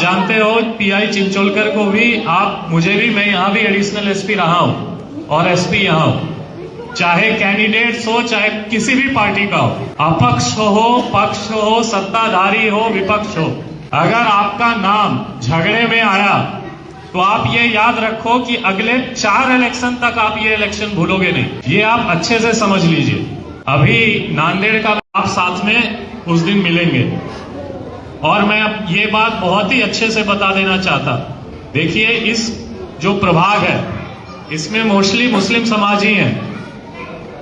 जानते हो पीआई चिंचोलकर को भी, मुझे भी, मैं यहाँ भी एडिशनल एसपी रहा हूँ और एसपी यहाँ हूँ। चाहे कैंडिडेट्स हो, चाहे किसी भी पार्टी का हो, अपक्ष हो, पक्ष हो, सत्ताधारी हो, विपक्ष हो, अगर आपका नाम झगड़े में आया तो आप ये याद रखो कि अगले 4 इलेक्शन तक आप ये इलेक्शन भूलोगे नहीं। ये आप अच्छे से समझ लीजिए। अभी नांदेड़ का आप साथ में उस दिन मिलेंगे और मैं अब ये बात बहुत ही अच्छे से बता देना चाहता। देखिए, इस जो प्रभाग है इसमें मोस्टली मुस्लिम समाज ही है,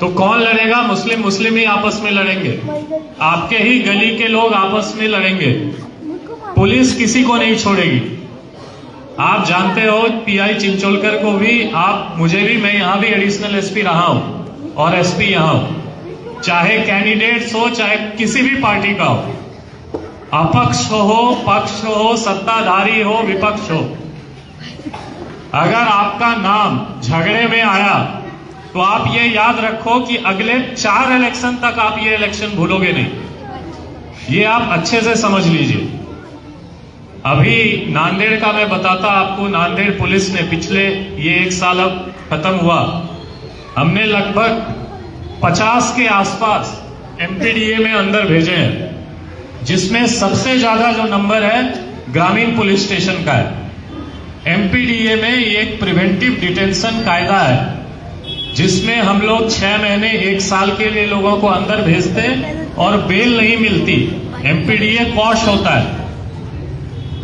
तो कौन लड़ेगा? मुस्लिम ही आपस में लड़ेंगे, आपके ही गली के लोग आपस में लड़ेंगे, पुलिस किसी को नहीं छोड़ेगी। आप जानते हो पीआई चिंचोलकर को भी, मुझे भी, मैं यहाँ भी एडिशनल एसपी रहा हूँ और एसपी यहाँ हूँ। चाहे कैंडिडेट्स हो, चाहे किसी भी पार्टी का हो, अपक्ष हो, पक्ष हो, सत्ताधारी हो, विपक्ष हो, अगर आपका नाम झगड़े में आया तो आप ये याद रखो कि अगले 4 इलेक्शन तक आप ये इलेक्शन भूलोगे नहीं। ये आप अच्छे से समझ लीजिए। अभी नांदेड़ का मैं बताता आपको, नांदेड़ पुलिस ने पिछले ये 1 साल अब खत्म हुआ, हमने लगभग 50 के आसपास एमपीडीए में अंदर भेजे हैं, जिसमें सबसे ज्यादा जो नंबर है ग्रामीण पुलिस स्टेशन का है। एमपीडीए में ये एक प्रिवेंटिव डिटेंशन कायदा है, जिसमें हम लोग 6 महीने 1 साल के लिए लोगों को अंदर भेजते और बेल नहीं मिलती। एमपीडीए कॉश होता है।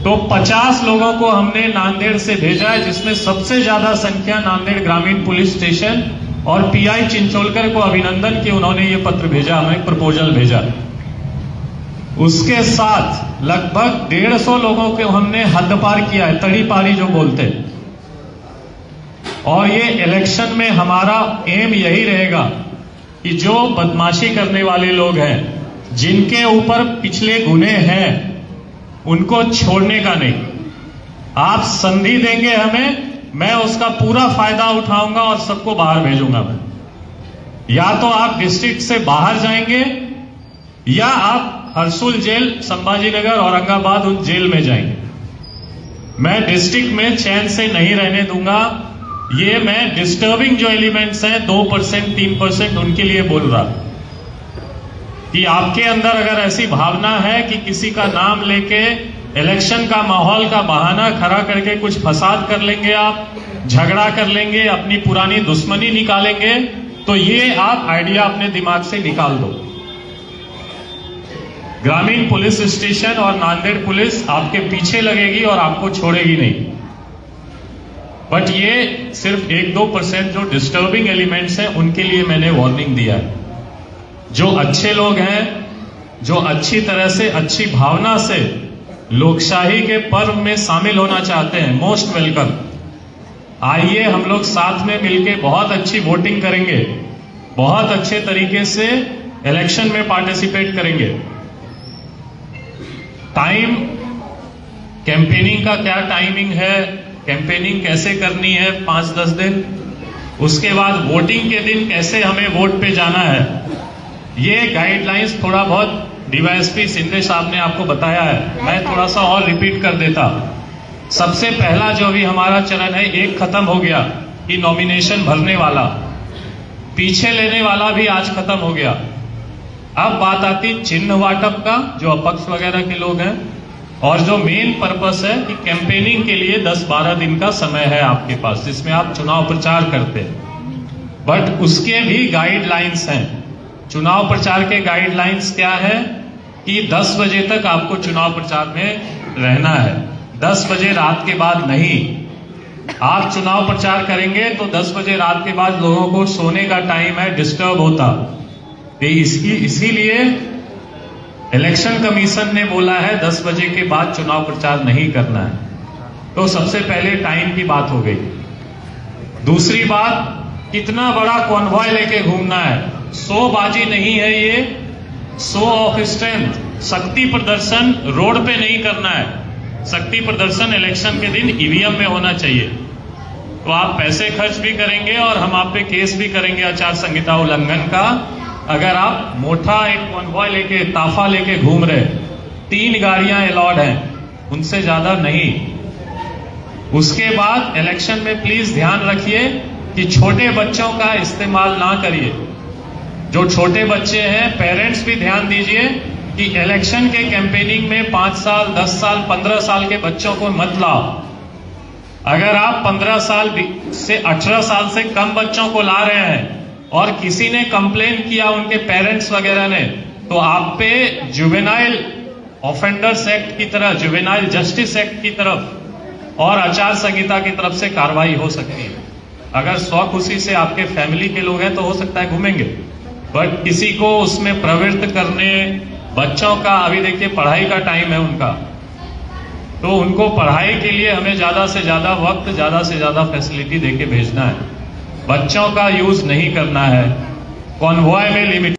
तो 50 लोगों को हमने नांदेड़ से भेजा है, जिसमें सबसे ज्यादा संख्या नांदेड़ ग्रामीण पुलिस स्टेशन, और पीआई चिंचोलकर को अभिनंदन कि उन्होंने ये पत्र भेजा, हमें प्रपोजल भेजा। उसके साथ लगभग 150 लोगों को हमने हद पार किया है, तड़ी पारी जो बोलते। और ये इलेक्शन में हमारा एम यही रहेगा कि जो बदमाशी करने वाले लोग हैं, जिनके ऊपर पिछले गुने हैं, उनको छोड़ने का नहीं। आप संधि देंगे हमें, मैं उसका पूरा फायदा उठाऊंगा और सबको बाहर भेजूंगा। मैं या तो आप डिस्ट्रिक्ट से बाहर जाएंगे या आप हरसुल जेल, संभाजी नगर, औरंगाबाद उन जेल में जाएंगे। मैं डिस्ट्रिक्ट में चैन से नहीं रहने दूंगा। ये मैं डिस्टर्बिंग जो एलिमेंट्स हैं 2%, 3%, उनके लिए बोल रहा कि आपके अंदर अगर ऐसी भावना है कि किसी का नाम लेके इलेक्शन का माहौल का बहाना खड़ा करके कुछ फसाद कर लेंगे, आप झगड़ा कर लेंगे, अपनी पुरानी दुश्मनी निकालेंगे, तो ये आप आइडिया अपने दिमाग से निकाल दो। ग्रामीण पुलिस स्टेशन और नांदेड़ पुलिस आपके पीछे लगेगी और आपको छोड़ेगी नहीं। बट ये सिर्फ 1-2% जो डिस्टर्बिंग एलिमेंट्स हैं, उनके लिए मैंने वार्निंग दिया है। जो अच्छे लोग हैं, जो अच्छी तरह से, अच्छी भावना से लोकशाही के पर्व में शामिल होना चाहते हैं, मोस्ट वेलकम। आइए हम लोग साथ में मिलके बहुत अच्छी वोटिंग करेंगे, बहुत अच्छे तरीके से इलेक्शन में पार्टिसिपेट करेंगे। टाइम, कैंपेनिंग का क्या टाइमिंग है, कैंपेनिंग कैसे करनी है 5-10 दिन, उसके बाद वोटिंग के दिन कैसे हमें वोट पे जाना है, ये गाइडलाइंस थोड़ा बहुत डीवाईएसपी शिंदे साहब ने आपको बताया है। मैं थोड़ा सा और रिपीट कर देता। सबसे पहला जो भी हमारा चरण है, एक खत्म हो गया कि नॉमिनेशन भरने वाला, पीछे लेने वाला भी आज खत्म हो गया। अब बात आती चिन्ह वाटप का, जो अपक्ष वगैरह के लोग हैं, और जो मेन पर्पस है कि कैंपेनिंग के लिए 10-12 दिन का समय है आपके पास, जिसमें आप चुनाव प्रचार करते हैं। बट उसके भी गाइडलाइंस हैं। चुनाव प्रचार के गाइडलाइंस क्या है कि 10 बजे तक आपको चुनाव प्रचार में रहना है, 10 बजे रात के बाद नहीं। आप चुनाव प्रचार करेंगे तो 10 बजे रात के बाद लोगों को सोने का टाइम है, डिस्टर्ब होता। इसीलिए इलेक्शन कमीशन ने बोला है 10 बजे के बाद चुनाव प्रचार नहीं करना है। तो सबसे पहले टाइम की बात हो गई। दूसरी बात, कितना बड़ा कॉन्वॉय लेके घूमना है, शोबाजी नहीं है ये, शो ऑफ स्ट्रेंथ। शक्ति प्रदर्शन रोड पे नहीं करना है, शक्ति प्रदर्शन इलेक्शन के दिन ईवीएम में होना चाहिए। तो आप पैसे खर्च भी करेंगे और हम आप पे केस भी करेंगे आचार संहिता उल्लंघन का, अगर आप मोटा एक कॉन्वॉय लेके, ताफा लेके घूम रहे। 3 गाड़ियां अलाउड हैं, उनसे ज्यादा नहीं। उसके बाद इलेक्शन में प्लीज ध्यान रखिए कि छोटे बच्चों का इस्तेमाल ना करिए। जो छोटे बच्चे हैं, पेरेंट्स भी ध्यान दीजिए कि इलेक्शन के कैंपेनिंग में 5 साल, 10 साल, 15 साल के बच्चों को मत लाओ। अगर आप 15 साल से 18 साल से कम बच्चों को ला रहे हैं और किसी ने कंप्लेन किया, उनके पेरेंट्स वगैरह ने, तो आप पे जुवेनाइल ऑफेंडर्स एक्ट की तरह, जुवेनाइल जस्टिस एक्ट की तरफ और आचार संहिता की तरफ से कार्रवाई हो सकती है। अगर स्वखुशी से आपके फैमिली के लोग हैं तो हो सकता है घूमेंगे, बट किसी को उसमें प्रवृत्त करने, बच्चों का अभी देखिए पढ़ाई का टाइम है उनका, तो उनको पढ़ाई के लिए हमें ज्यादा से ज्यादा वक्त, ज्यादा से ज्यादा फैसिलिटी देके भेजना है। बच्चों का यूज नहीं करना है। कॉन्वॉय में लिमिट